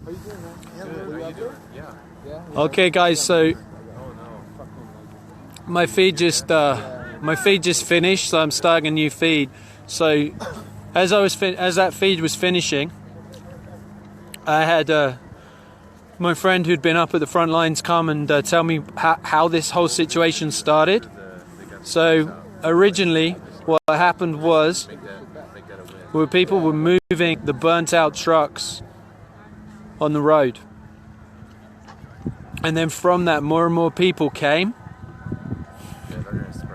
How you doing, man? Yeah, were you out there? Yeah. Okay, guys. So my feed just finished, so I'm starting a new feed. So as that feed was finishing, I had my friend who'd been up at the front lines come and tell me how this whole situation started. So originally, what happened was people were moving the burnt-out trucks on the road. And then from that, more and more people came.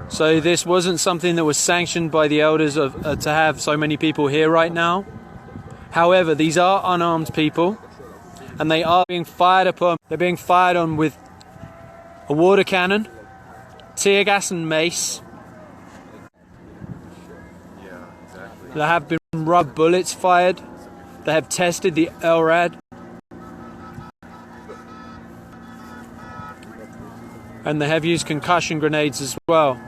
So this wasn't something that was sanctioned by the elders to have so many people here right now. However, these are unarmed people, and they are being fired upon. They're being fired on with a water cannon, tear gas and mace. There have been rubber bullets fired. They have tested the LRAD. And they have used concussion grenades as well.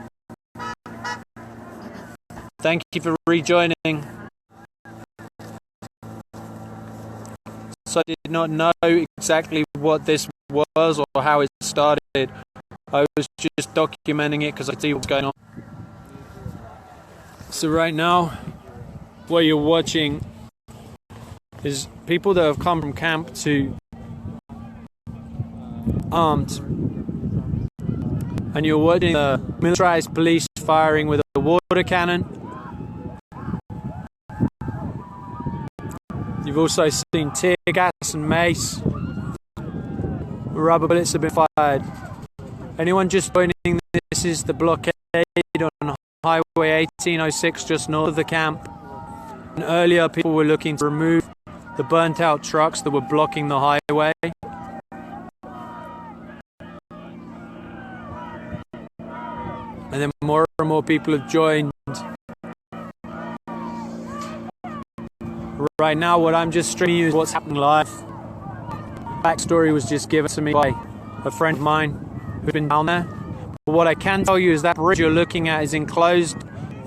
Thank you for rejoining. So I did not know exactly what this was or how it started. I was just documenting it because I see what's going on. So right now, what you're watching is people that have come from camp to armed. And you're watching the militarized police firing with a water cannon. You've also seen tear gas and mace. Rubber bullets have been fired. Anyone just joining, this is the blockade on Highway 1806 just north of the camp. And earlier people were looking to remove the burnt out trucks that were blocking the highway. And then more and more people have joined. Right now, what I'm just streaming you is what's happening live. Backstory was just given to me by a friend of mine who's been down there. But what I can tell you is that bridge you're looking at is enclosed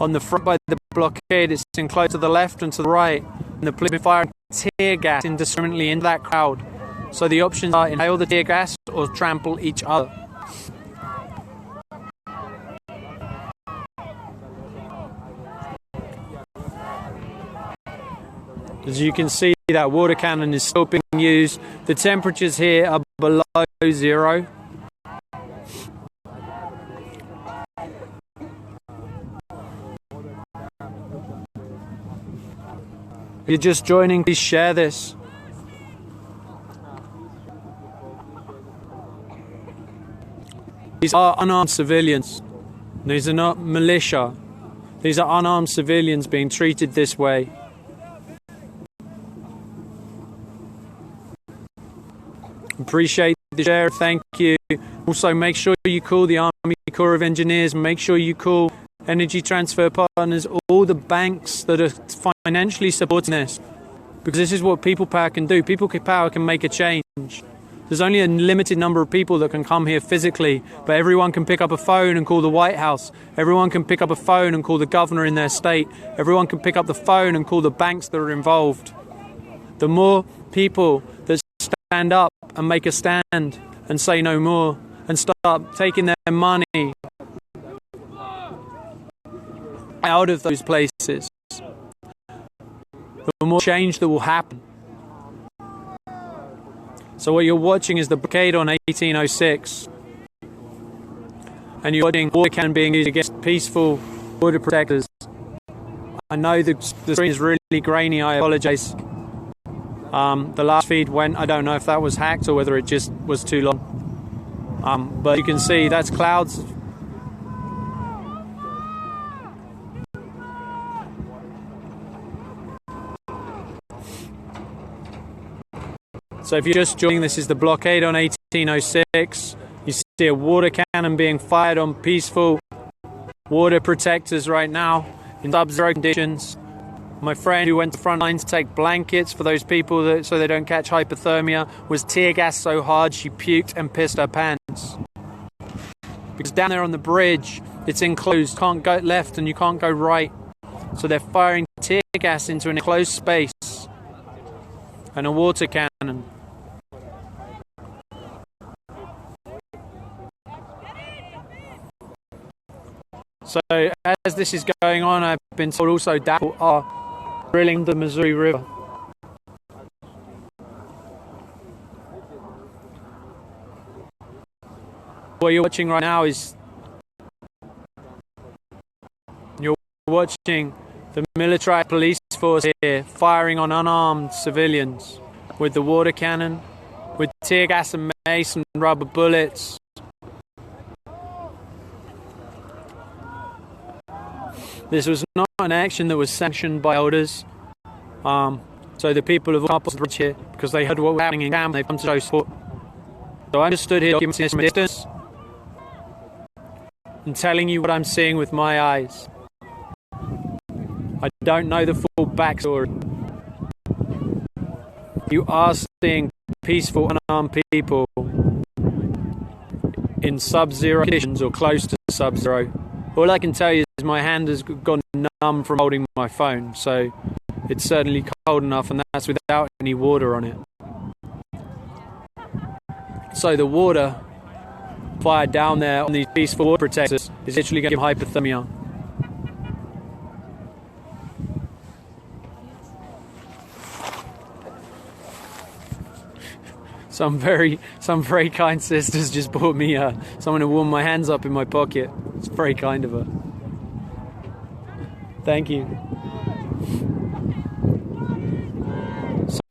on the front by the blockade. It's enclosed to the left and to the right. And the police have been firing tear gas indiscriminately into that crowd. So the options are inhale the tear gas or trample each other. As you can see, that water cannon is still being used. The temperatures here are below zero. If you're just joining, please share this. These are unarmed civilians. These are not militia. These are unarmed civilians being treated this way. Appreciate the share, thank you. Also, make sure you call the Army Corps of Engineers, make sure you call Energy Transfer Partners, all the banks that are financially supporting this. Because this is what People Power can do. People Power can make a change. There's only a limited number of people that can come here physically, but everyone can pick up a phone and call the White House. Everyone can pick up a phone and call the governor in their state. Everyone can pick up the phone and call the banks that are involved. The more people that stand up and make a stand and say no more and start taking their money out of those places, the more change that will happen. So what you're watching is the blockade on 1806, and you're watching water cannon being used against peaceful border protectors. I know the screen is really grainy, I apologize. The last feed went, I don't know if that was hacked or whether it just was too long. But you can see that's clouds. So if you're just joining, this is the blockade on 1806. You see a water cannon being fired on peaceful water protectors right now in sub-zero conditions. My friend who went to the front line to take blankets for those people so they don't catch hypothermia was tear gassed so hard she puked and pissed her pants. Because down there on the bridge, it's enclosed, can't go left and you can't go right. So they're firing tear gas into an enclosed space and a water cannon. this is going on, I've been told also DAPL are drilling the Missouri River. What you're watching right now is you're watching the military police force here firing on unarmed civilians with the water cannon, with tear gas and mace and rubber bullets. This was not an action that was sanctioned by elders. So the people have come up the bridge here because they heard what was happening in camp. They've come to show support. So I'm just stood here documenting this from a distance and telling you what I'm seeing with my eyes. I don't know the full backstory. You are seeing peaceful, unarmed people in sub-zero conditions or close to sub-zero. All I can tell you is my hand has gone numb from holding my phone, so it's certainly cold enough, and that's without any water on it. So the water fired down there on these peaceful water protectors is literally going to give hypothermia. Some very kind sisters just bought me someone to warm my hands up in my pocket. It's very kind of her. Thank you.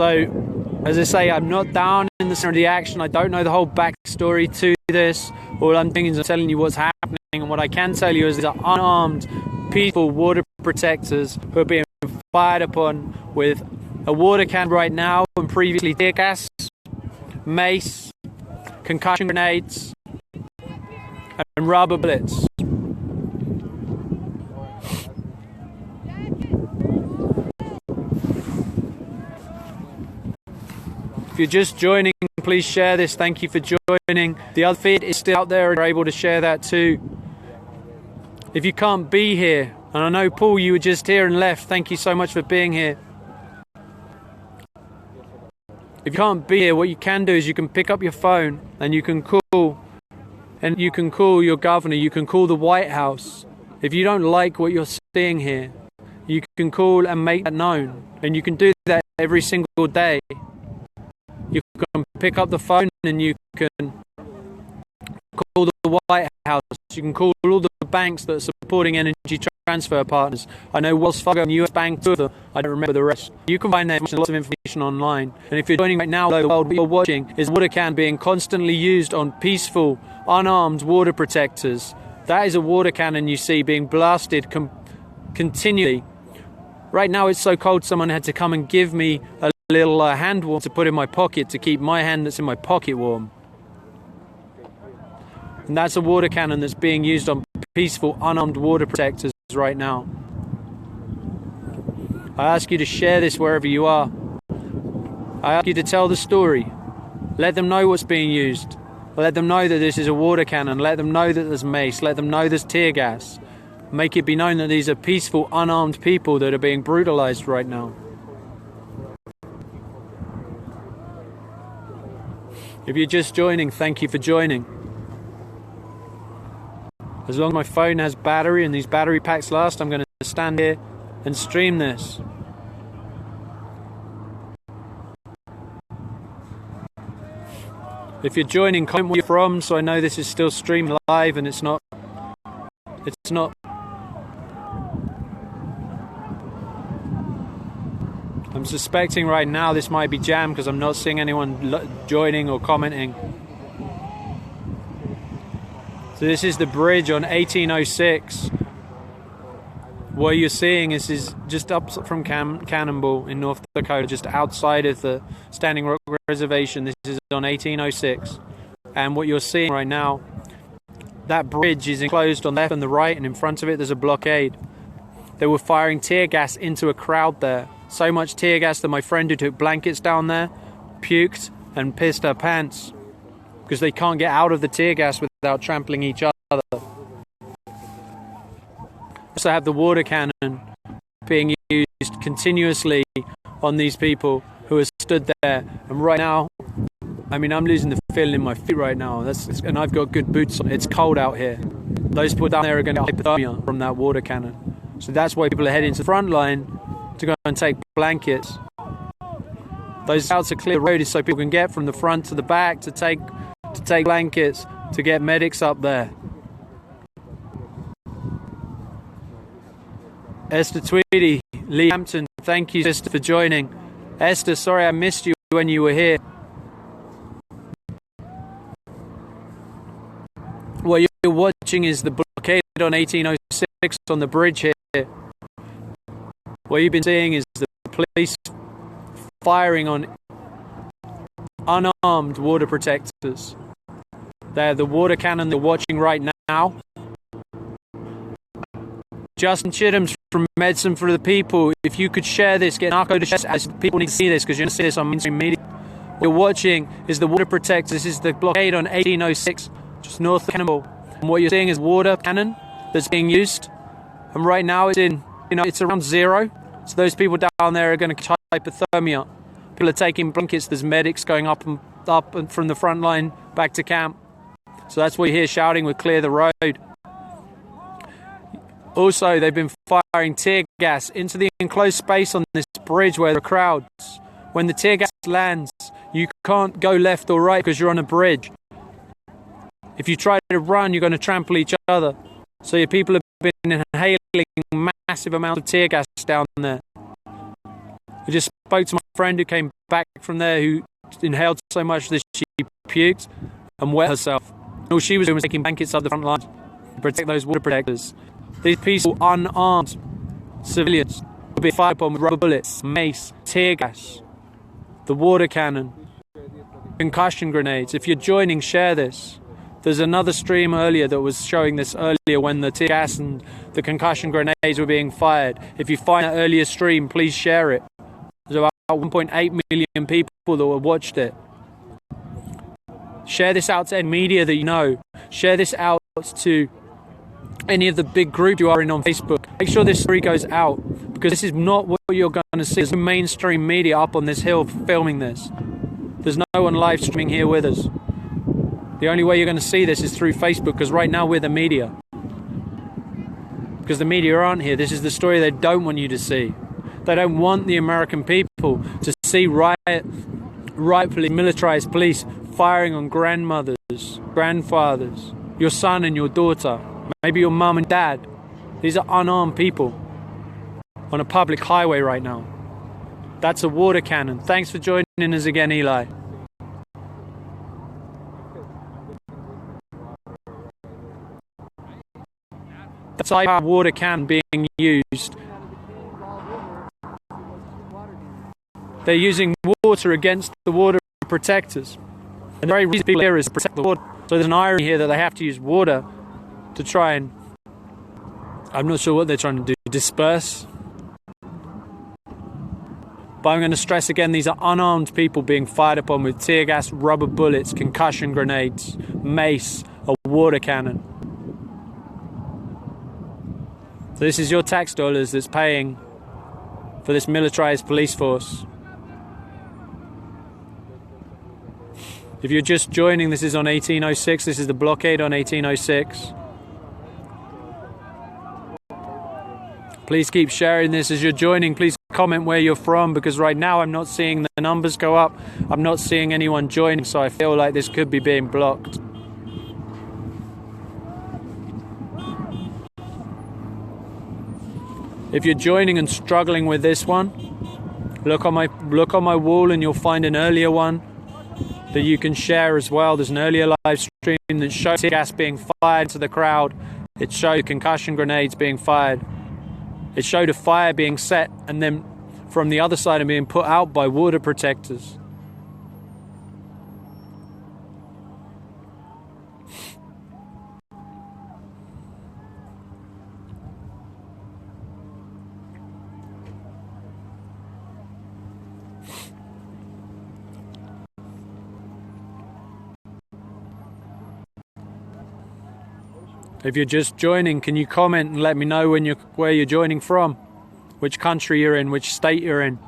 So, as I say, I'm not down in the center of the action. I don't know the whole backstory to this. All I'm doing is I'm telling you what's happening, and what I can tell you is these are unarmed, peaceful water protectors who are being fired upon with a water cannon right now, and previously tear gas, mace, concussion grenades, and rubber bullets. If you're just joining, please share this. Thank you for joining. The other feed is still out there and you're able to share that too. If you can't be here, and I know Paul, you were just here and left, thank you so much for being here. If you can't be here, what you can do is you can pick up your phone and you can call your governor, you can call the White House. If you don't like what you're seeing here, you can call and make that known. And you can do that every single day. You can pick up the phone and you can call the White House. You can call all the banks that are supporting energy transfer partners. I know Wells Fargo and US Bank, two of them. I don't remember the rest. You can find lots of information online. And if you're joining right now, the world, what you're watching is water can being constantly used on peaceful, unarmed water protectors. That is a water cannon you see being blasted continually. Right now it's so cold someone had to come and give me a little hand warmer to put in my pocket to keep my hand that's in my pocket warm. And that's a water cannon that's being used on peaceful, unarmed water protectors right now. I ask you to share this wherever you are. I ask you to tell the story. Let them know what's being used. Let them know that this is a water cannon. Let them know that there's mace. Let them know there's tear gas. Make it be known that these are peaceful, unarmed people that are being brutalized right now. If you're just joining, thank you for joining. As long as my phone has battery and these battery packs last, I'm going to stand here and stream this. If you're joining, comment where you're from, so I know this is still streamed live and it's not. I'm suspecting right now this might be jammed because I'm not seeing anyone joining or commenting. So this is the bridge on 1806. What you're seeing is just up from Cannonball in North Dakota, just outside of the Standing Rock Reservation. This is on 1806. And what you're seeing right now, that bridge is enclosed on the left and the right, and in front of it there's a blockade. They were firing tear gas into a crowd there. So much tear gas that my friend who took blankets down there puked and pissed her pants because they can't get out of the tear gas without trampling each other. Also have the water cannon being used continuously on these people who are stood there. And right now, I mean, I'm losing the feeling in my feet right now. And I've got good boots on. It's cold out here. those people down there are going to get hypothermia from that water cannon. So that's why people are heading to the front line to go and take blankets. Those scouts are clear the road so people can get from the front to the back to take blankets, to get medics up there. Esther Tweedy, Lee Hampton, thank you, sister, for joining. Esther, sorry I missed you when you were here. What you're watching is the blockade on 1806 on the bridge here. What you've been seeing is the police firing on unarmed water protectors. They're the water cannon they're watching right now. Justin Chittum's from Medicine for the People. If you could share this, get Narco to share this. People need to see this because you're going to see this on mainstream media. What you're watching is the water protectors. This is the blockade on 1806, just north of Cannonball. And what you're seeing is water cannon that's being used. And right now it's around zero. So those people down there are going to catch hypothermia. People are taking blankets. There's medics going up and from the front line back to camp. So that's what you hear shouting with "Clear the road." Also, they've been firing tear gas into the enclosed space on this bridge where there are crowds. When the tear gas lands, you can't go left or right because you're on a bridge. If you try to run, you're going to trample each other. So your people have been inhaling massive amounts of tear gas down there. I just spoke to my friend who came back from there who inhaled so much that she puked and wet herself. All she was doing was taking blankets up the front line to protect those water protectors. These peaceful, unarmed civilians will be fired upon with rubber bullets, mace, tear gas, the water cannon, concussion grenades. If you're joining, share this. There's another stream earlier that was showing this earlier when the tear gas and the concussion grenades were being fired. If you find that earlier stream, please share it. There's about 1.8 million people that watched it. Share this out to any media that you know. Share this out to any of the big groups you are in on Facebook. Make sure this story goes out, because this is not what you're going to see. There's no mainstream media up on this hill filming this. There's no one live streaming here with us. The only way you're going to see this is through Facebook, because right now we're the media. Because the media aren't here. This is the story they don't want you to see. They don't want the American people to see rightfully militarized police firing on grandmothers, grandfathers, your son and your daughter, maybe your mum and dad. These are unarmed people on a public highway right now. That's a water cannon. Thanks for joining us again, Eli. That's a water cannon being used. They're using water against the water protectors. And the very reason people here is to protect the water. So there's an irony here that they have to use water to try and, I'm not sure what they're trying to do, disperse. But I'm going to stress again, these are unarmed people being fired upon with tear gas, rubber bullets, concussion grenades, mace, a water cannon. So this is your tax dollars that's paying for this militarized police force. If you're just joining, this is on 1806. This is the blockade on 1806. Please keep sharing this as you're joining. Please comment where you're from, because right now I'm not seeing the numbers go up. I'm not seeing anyone joining, so I feel like this could be being blocked. If you're joining and struggling with this one, look on my wall and you'll find an earlier one that you can share as well. There's an earlier live stream that shows tear gas being fired to the crowd. It showed concussion grenades being fired. It showed a fire being set and then from the other side and being put out by water protectors. If you're just joining, can you comment and let me know where you're joining from, which country you're in, which state you're in.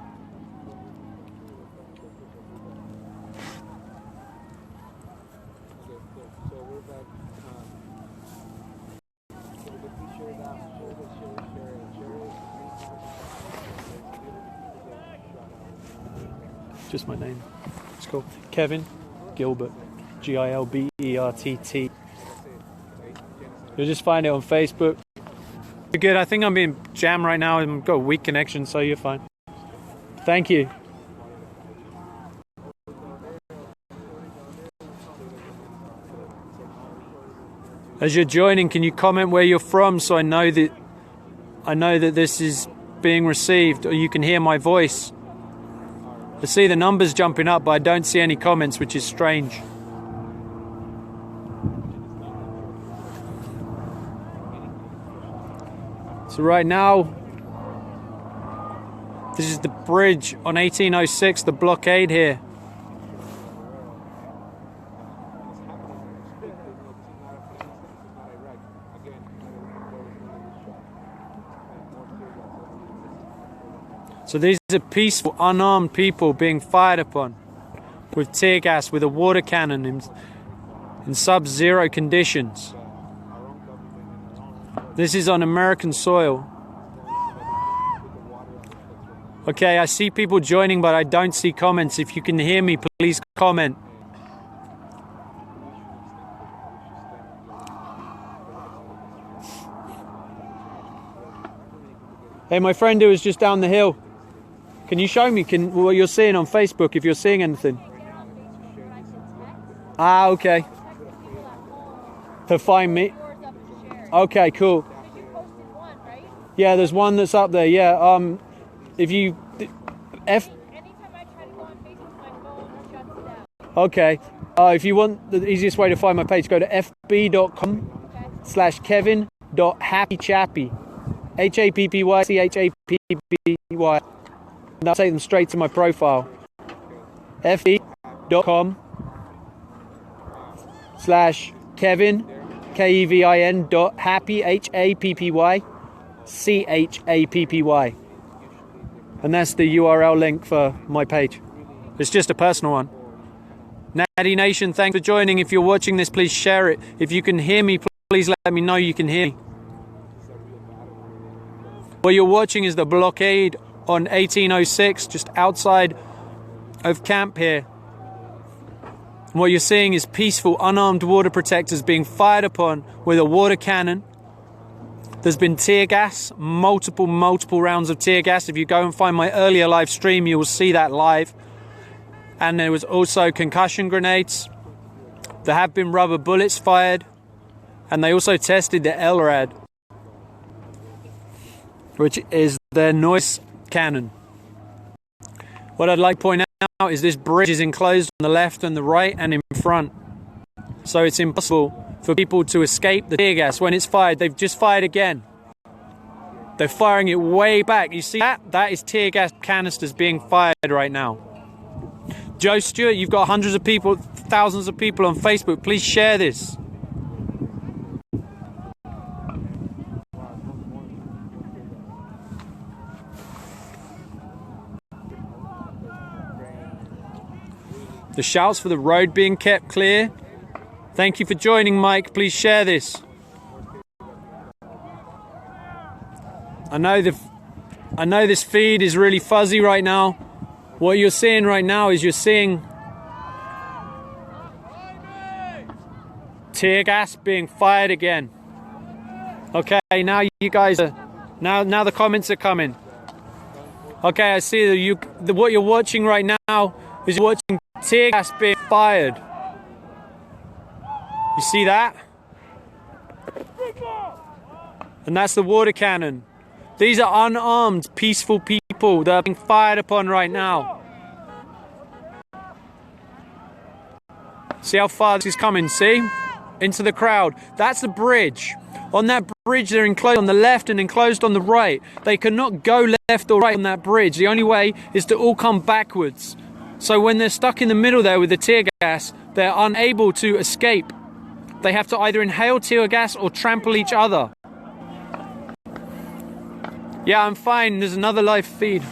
Just my name. It's cool. Kevin Gilbert. Gilbert. You'll just find it on Facebook. You're good. I think I'm being jammed right now. I've got a weak connection, so you're fine. Thank you. As you're joining, can you comment where you're from so I know that this is being received, or you can hear my voice. I see the numbers jumping up, but I don't see any comments, which is strange. So right now, this is the bridge on 1806, the blockade here. So these are peaceful, unarmed people being fired upon with tear gas, with a water cannon in sub-zero conditions. This is on American soil. Okay, I see people joining, but I don't see comments. If you can hear me, please comment. Hey, my friend who was just down the hill. Can you show me what you're seeing on Facebook, if you're seeing anything? Ah, okay. To find me. Okay, cool. Yeah, there's one that's up there. Yeah. If you anytime I try to go on Facebook, my phone shuts down. Okay. If you want the easiest way to find my page, go to fb.com/kevin.happychappy. HAPPYCHAPPY. That'll take them straight to my profile. fb.com/Kevin KEVIN.happy HAPPYCHAPPY. And that's the URL link for my page. It's just a personal one. Natty Nation, thanks for joining. If you're watching this, please share it. If you can hear me, please let me know you can hear me. What you're watching is the blockade on 1806, just outside of camp here. And what you're seeing is peaceful, unarmed water protectors being fired upon with a water cannon. There's been tear gas, multiple rounds of tear gas. If you go and find my earlier live stream, you will see that live. And there was also concussion grenades. There have been rubber bullets fired. And they also tested the LRAD, which is their noise cannon. What I'd like to point out is this bridge is enclosed on the left and the right and in front. So it's impossible for people to escape the tear gas. When it's fired, they've just fired again. They're firing it way back. You see that? That is tear gas canisters being fired right now. Joe Stewart, you've got hundreds of people, thousands of people on Facebook. Please share this. The shouts for the road being kept clear. Thank you for joining, Mike. Please share this. I know this feed is really fuzzy right now. What you're seeing right now is you're seeing tear gas being fired again. Okay, now you guys are now the comments are coming. Okay, I see that what you're watching right now is you're watching tear gas being fired. You see that? And that's the water cannon. These are unarmed, peaceful people that are being fired upon right now. See how far this is coming, see? Into the crowd. That's the bridge. On that bridge, they're enclosed on the left and enclosed on the right. They cannot go left or right on that bridge. The only way is to all come backwards. So when they're stuck in the middle there with the tear gas, they're unable to escape. They have to either inhale tear gas or trample each other. Yeah, I'm fine. There's another live feed.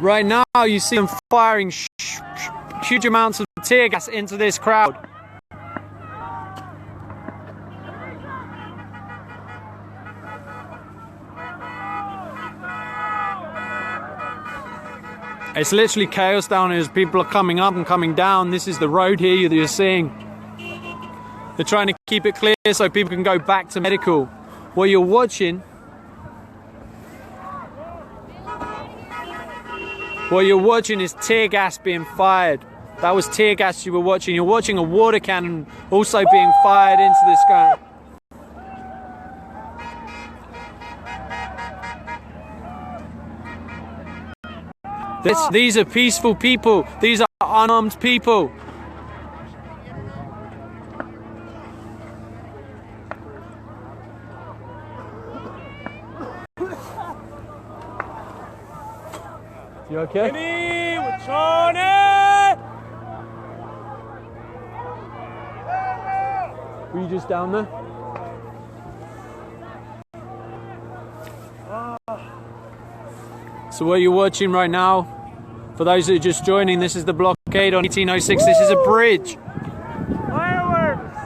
Right now, you see them firing huge amounts of tear gas into this crowd. It's literally chaos down here as people are coming up and coming down. This is the road here that you're seeing. They're trying to keep it clear so people can go back to medical. What you're watching is tear gas being fired. That was tear gas you were watching. You're watching a water cannon also being fired into this ground. These are peaceful people. These are unarmed people. You okay? Were you just down there? So what you're watching right now, for those that are just joining, this is the blockade on 1806. This is a bridge. Fireworks!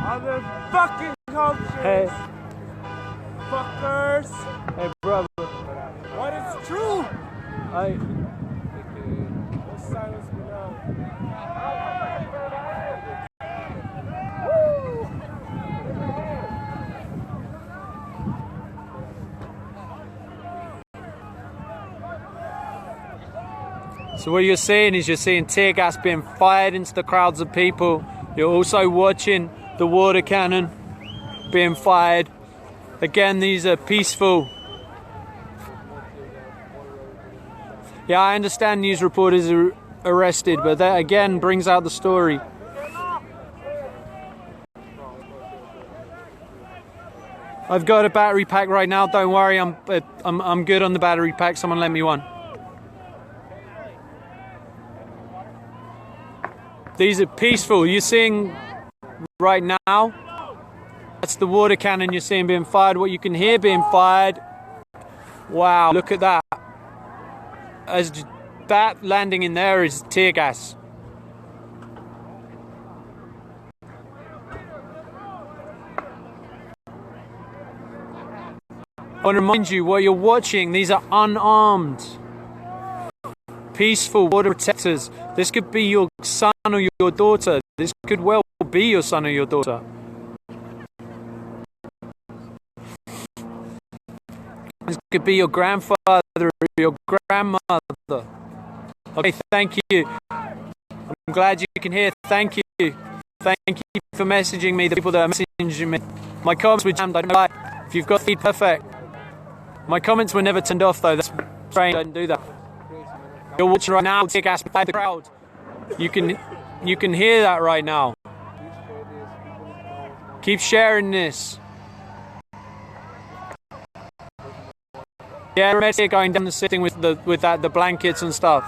Other fucking cultures! Hey. Fuckers! Hey, brother. What is true? Hey. Let's silence me now. So what you're seeing is you're seeing tear gas being fired into the crowds of people. You're also watching the water cannon being fired. Again, these are peaceful. Yeah, I understand news reporters are arrested, but that again brings out the story. I've got a battery pack right now. Don't worry, I'm good on the battery pack. Someone lend me one. These are peaceful. You're seeing right now, that's the water cannon you're seeing being fired. What you can hear being fired. Wow, look at that. As that landing in there is tear gas. I want to remind you what you're watching. These are unarmed, peaceful water protectors. This could be your son or your daughter. This could well be your son or your daughter. This could be your grandfather or your grandmother. Okay, thank you. I'm glad you can hear. Thank you. Thank you for messaging me, the people that are messaging me. My comments were jammed. I don't lie. If you've got feed, perfect. My comments were never turned off though. That's strange. Don't do that. You're watching right now. Tear gas by the crowd. You can hear that right now. Keep sharing this. Yeah, we're here going down the sitting with the blankets and stuff.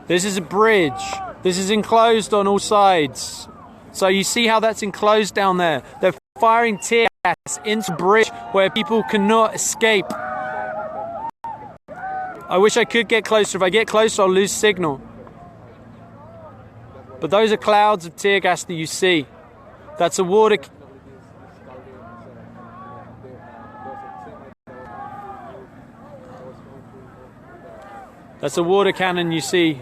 This is a bridge. This is enclosed on all sides. So you see how that's enclosed down there. They're firing tear gas into the bridge where people cannot escape. I wish I could get closer. If I get closer, I'll lose signal. But those are clouds of tear gas that you see. That's a water... That's a water cannon you see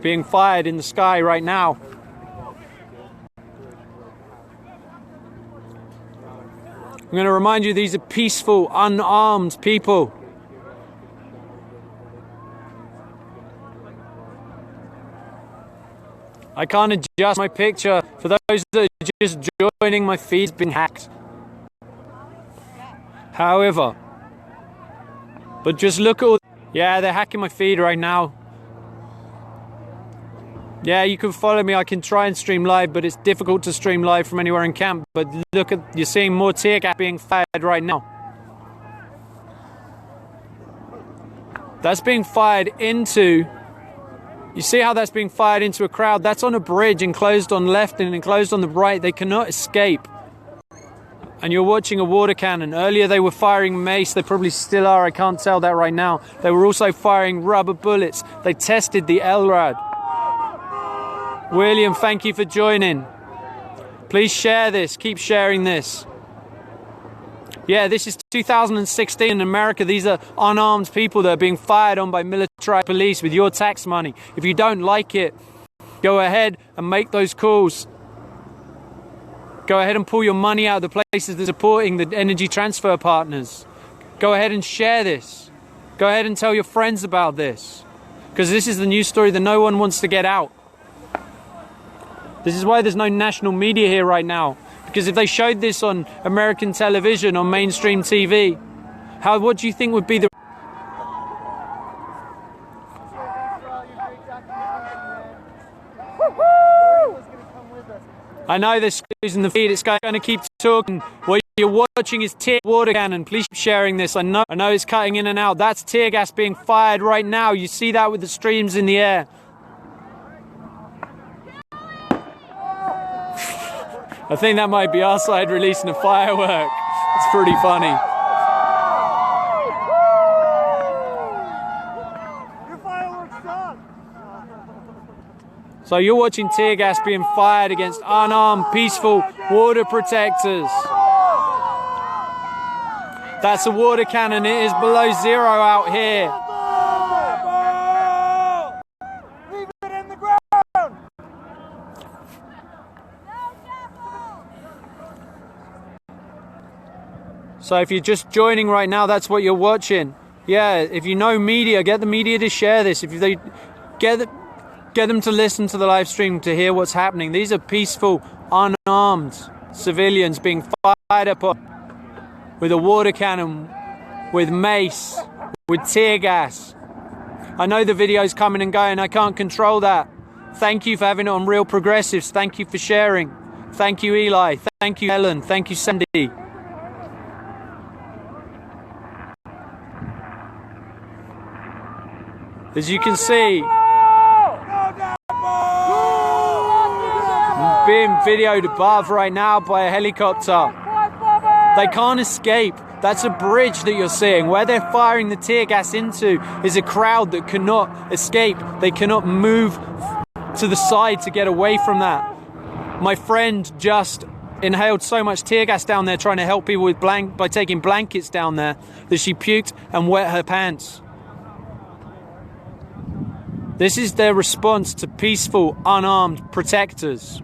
being fired in the sky right now. I'm going to remind you, these are peaceful, unarmed people. I can't adjust my picture. For those that are just joining, my feed's been hacked. However, but just look at all... Yeah, they're hacking my feed right now. Yeah, you can follow me. I can try and stream live, but it's difficult to stream live from anywhere in camp. But look at, you're seeing more tear gas being fired right now. That's being fired into You see how that's being fired into a crowd? That's on a bridge, enclosed on left and enclosed on the right. They cannot escape. And you're watching a water cannon. Earlier they were firing mace. They probably still are. I can't tell that right now. They were also firing rubber bullets. They tested the LRAD. William, thank you for joining. Please share this. Keep sharing this. Yeah, this is 2016 in America. These are unarmed people that are being fired on by military police with your tax money. If you don't like it, go ahead and make those calls. Go ahead and pull your money out of the places that are supporting the energy transfer partners. Go ahead and share this. Go ahead and tell your friends about this. Because this is the news story that no one wants to get out. This is why there's no national media here right now. Because if they showed this on American television, on mainstream TV, what do you think would be the... I know they're losing the feed. It's going to keep talking. What you're watching is tear water cannon. Please keep sharing this. I know it's cutting in and out. That's tear gas being fired right now. You see that with the streams in the air. I think that might be our side releasing a firework. It's pretty funny. Your fireworks suck. So you're watching tear gas being fired against unarmed, peaceful water protectors. That's a water cannon. It is below zero out here. Leave it in the ground. So if you're just joining right now, that's what you're watching. Yeah, if you know media, get the media to share this. If they get them to listen to the live stream to hear what's happening. These are peaceful, unarmed civilians being fired upon with a water cannon, with mace, with tear gas. I know the video's coming and going. I can't control that. Thank you for having it on Real Progressives. Thank you for sharing. Thank you, Eli. Thank you, Helen. Thank you, Sandy. As you can see, being videoed above right now by a helicopter. They can't escape. That's a bridge that you're seeing. Where they're firing the tear gas into is a crowd that cannot escape. They cannot move to the side to get away from that. My friend just inhaled so much tear gas down there trying to help people with by taking blankets down there that she puked and wet her pants. This is their response to peaceful, unarmed protectors.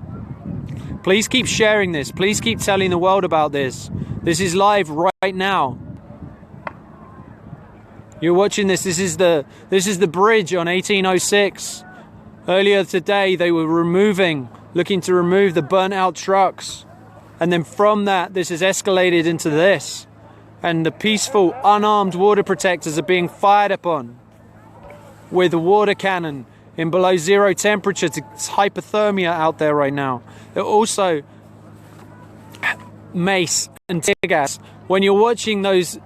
Please keep sharing this. Please keep telling the world about this. This is live right now. You're watching this. This is the bridge on 1806. Earlier today, they were looking to remove the burnt out trucks. And then from that, this has escalated into this. And the peaceful, unarmed water protectors are being fired upon with a water cannon in below zero temperature. It's hypothermia out there right now. They're also mace and tear gas. When you're watching those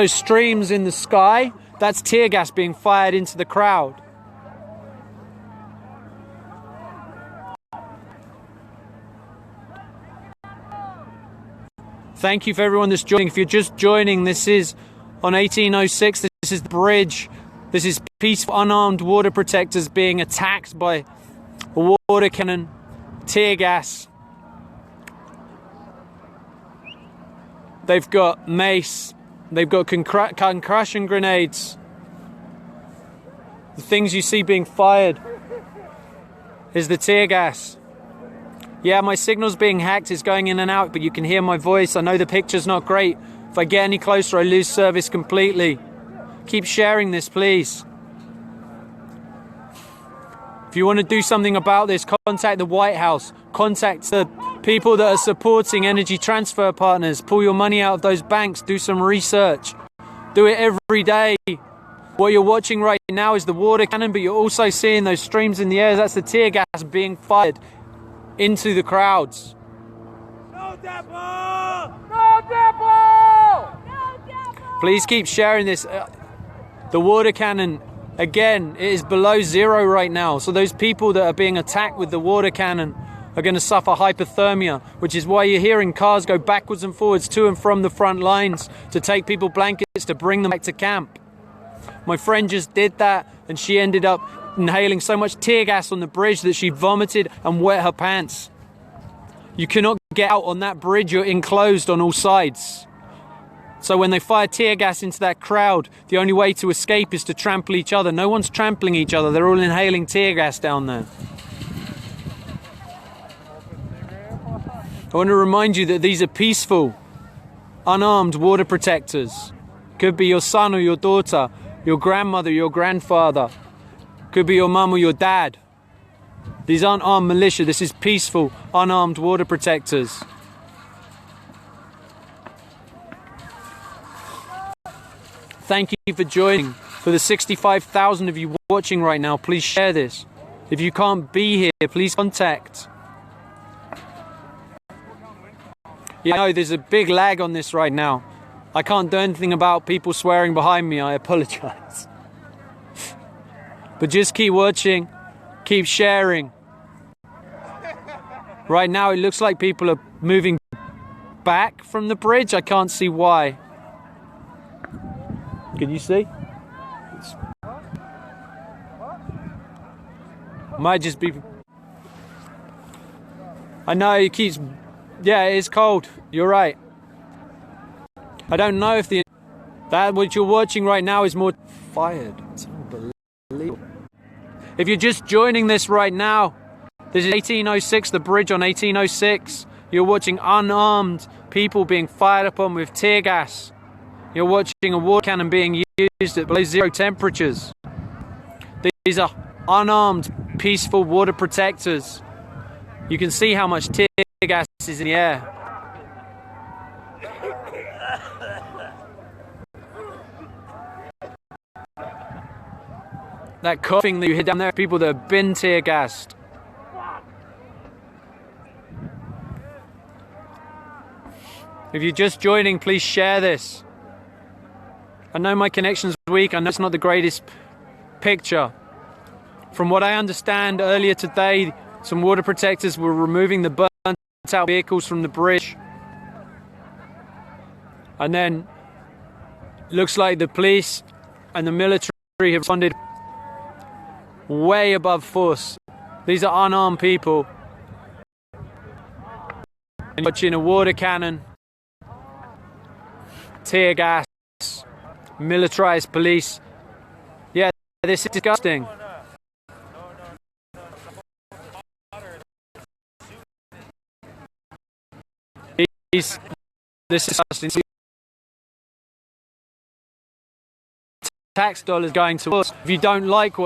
streams in the sky, that's tear gas being fired into the crowd. Thank you for everyone that's joining. If you're just joining, this is on 1806. This is the bridge. This is peaceful, unarmed water protectors being attacked by a water cannon, tear gas. They've got mace. They've got concussion grenades. The things you see being fired is the tear gas. Yeah, my signal's being hacked. It's going in and out, but you can hear my voice. I know the picture's not great. If I get any closer, I lose service completely. Keep sharing this, please. If you want to do something about this, contact the White House. Contact the people that are supporting energy transfer partners. Pull your money out of those banks. Do some research. Do it every day. What you're watching right now is the water cannon, but you're also seeing those streams in the air. That's the tear gas being fired into the crowds. No devil! No devil! No devil! Please keep sharing this. The water cannon Again, it is below zero right now. So those people that are being attacked with the water cannon are going to suffer hypothermia, which is why you're hearing cars go backwards and forwards to and from the front lines to take people blankets to bring them back to camp. My friend just did that, and she ended up inhaling so much tear gas on the bridge that she vomited and wet her pants. You cannot get out on that bridge. You're enclosed on all sides. So when they fire tear gas into that crowd, the only way to escape is to trample each other. No one's trampling each other. They're all inhaling tear gas down there. I want to remind you that these are peaceful, unarmed water protectors. Could be your son or your daughter, your grandmother, your grandfather. Could be your mum or your dad. These aren't armed militia. This is peaceful, unarmed water protectors. Thank you for joining. For the 65,000 of you watching right now, please share this. If you can't be here, please contact. Yeah, no, there's a big lag on this right now. I can't do anything about people swearing behind me. I apologize. But just keep watching, keep sharing. Right now it looks like people are moving back from the bridge. I can't see why. Can you see? Might just be... I know it keeps... Yeah, it is cold. You're right. I don't know if that what you're watching right now is more fired. It's unbelievable. If you're just joining this right now, this is 1806, the bridge on 1806. You're watching unarmed people being fired upon with tear gas. You're watching a water cannon being used at below zero temperatures. These are unarmed, peaceful water protectors. You can see how much tear gas is in the air. That coughing that you hear down there, people that have been tear gassed. If you're just joining, please share this. I know my connection's weak. I know it's not the greatest picture. From what I understand, earlier today, some water protectors were removing the burnt out vehicles from the bridge. And then, looks like the police and the military have responded way above force. These are unarmed people. And watching a water cannon, tear gas, militarized police. Yeah, this is disgusting. This is disgusting. Tax dollars going to us. If you don't like what